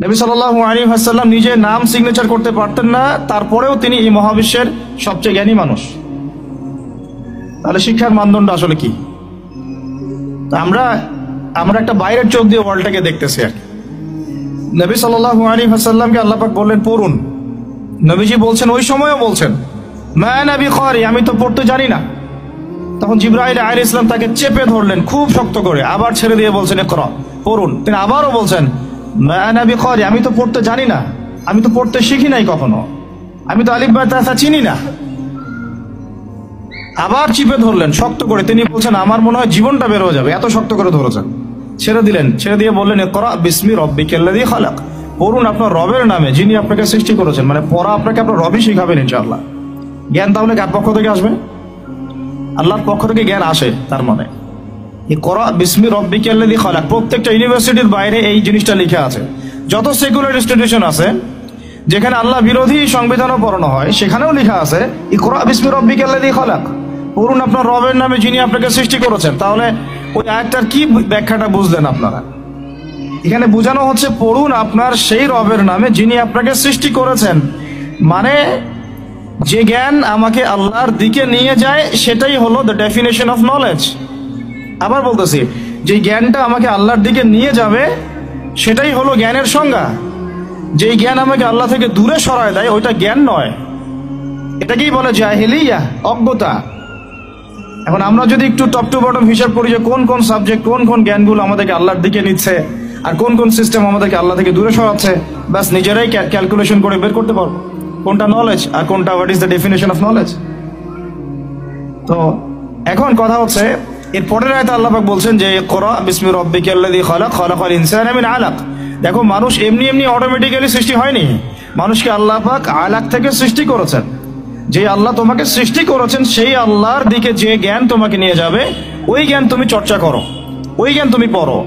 নবী সাল্লাল্লাহু আলাইহি ওয়াসাল্লাম নিজে নাম সিগনেচার করতে পারতেন না, তারপরেও তিনি এই মহাবিশ্বের সবচেয়ে জ্ঞানী মানুষ। তাহলে শিক্ষার মানদণ্ড আসলে কি? আমরা একটা বাইরের চোখ দিয়ে ওয়ার্ল্ডটাকে দেখতেছি আর কি। নবী সাল্লাল্লাহু আলাইহি ওয়াসাল্লামকে আল্লাহ পাক বললেন পড়ুন। নবীজি বলছেন, ওই সময়ও বলছেন মা আনা বিকারি, আমি তো পড়তে জানি না। তখন জিবরাইল আলাইহিস সালাম তাকে চেপে ধরলেন খুব শক্ত করে, আবার ছেড়ে দিয়ে বলছেন ইকরা, পড়ুন। তিনি আবারও বলছেন মা আনা বিকারি, আমি তো পড়তে জানি না, আমি তো পড়তে শিখি নাই কখনো, আমি তো আলিফ বা তা চিনি না। আবার চিপে ধরলেন শক্ত করে, তিনি বলছেন আমার মনে হয় জীবনটা বের হয়ে যাবে, এত শক্ত করে ধরেছেন। ছেড়ে দিলেন, ছেড়ে দিয়ে বললেন ইকরা বিসমি রাব্বিকাল্লাযী খালাক, পড়ুন আপনার রবের নামে যিনি আপনাকে সৃষ্টি করেছেন। মানে পড়া আপনাকে আপনার রবই শিখাবেন ইনশাআল্লাহ। জ্ঞান তাহলে কার পক্ষ থেকে আসবে? আল্লাহর পক্ষ থেকে জ্ঞান আসে। তার মানে ইকরা বিসমি রাব্বিকাল্লাযী খালাক, প্রত্যেকটা ইউনিভার্সিটির বাইরে এই জিনিসটা লেখা আছে। যত সেকুলার ইনস্টিটিউশন আছে যেখানে আল্লাহ বিরোধী সংবিধানও পড়ানো হয়, সেখানেও লেখা আছে ইকরা বিসমি রাব্বিকাল্লাযী খালাক, পড়ুন আপনার রবের নামে যিনি আপনাকে সৃষ্টি করেছেন। তাহলে ওই আয়াতটার কি ব্যাখ্যাটা বুঝলেন আপনারা? এখানে বোঝানো হচ্ছে পড়ুন আপনার সেই রবের নামে যিনি আপনাকে সৃষ্টি করেছেন। মানে যে জ্ঞান আমাকে আল্লাহর দিকে নিয়ে যায় সেটাই হলো দ্য ডেফিনেশন অফ নলেজ। আবার বলতেছি, যে জ্ঞানটা আমাকে আল্লাহর দিকে নিয়ে যাবে সেটাই হলো জ্ঞানের সংজ্ঞা। যেই জ্ঞান আমাকে আল্লাহ থেকে দূরে সরায় দেয় ওইটা জ্ঞান নয়, এটাকেই বলে জাহিলিয়া, অজ্ঞতা। এখন আমরা যদি একটু টপ টু বটম হিসাব করি যে কোন কোন সাবজেক্ট, কোন কোন জ্ঞানগুলো আমাদেরকে আল্লাহর দিকে নিচ্ছে আর কোন কোন সিস্টেম আমাদেরকে আল্লাহ থেকে দূরে সরাচ্ছে, ব্যাস নিজেরাই ক্যালকুলেশন করে বের করতে পারবো কোনটা নলেজ আর কোনটা what is the definition of knowledge. তো এখন কথা হচ্ছে এর পরের আয়াতে আল্লাহ পাক বলছেন যে ইকরা বিসমি রাব্বিকাল্লাযী খালাক, খালাকাল ইনসানা মিন আলাক। দেখো, মানুষ এমনি এমনি অটোমেটিক্যালি সৃষ্টি হয়নি, মানুষকে আল্লাহ পাক আলাক থেকে সৃষ্টি করেছেন। যে আল্লাহ তোমাকে সৃষ্টি করেছেন সেই আল্লাহর দিকে যে জ্ঞান তোমাকে নিয়ে যাবে ওই জ্ঞান তুমি চর্চা করো, ওই জ্ঞান তুমি পড়ো।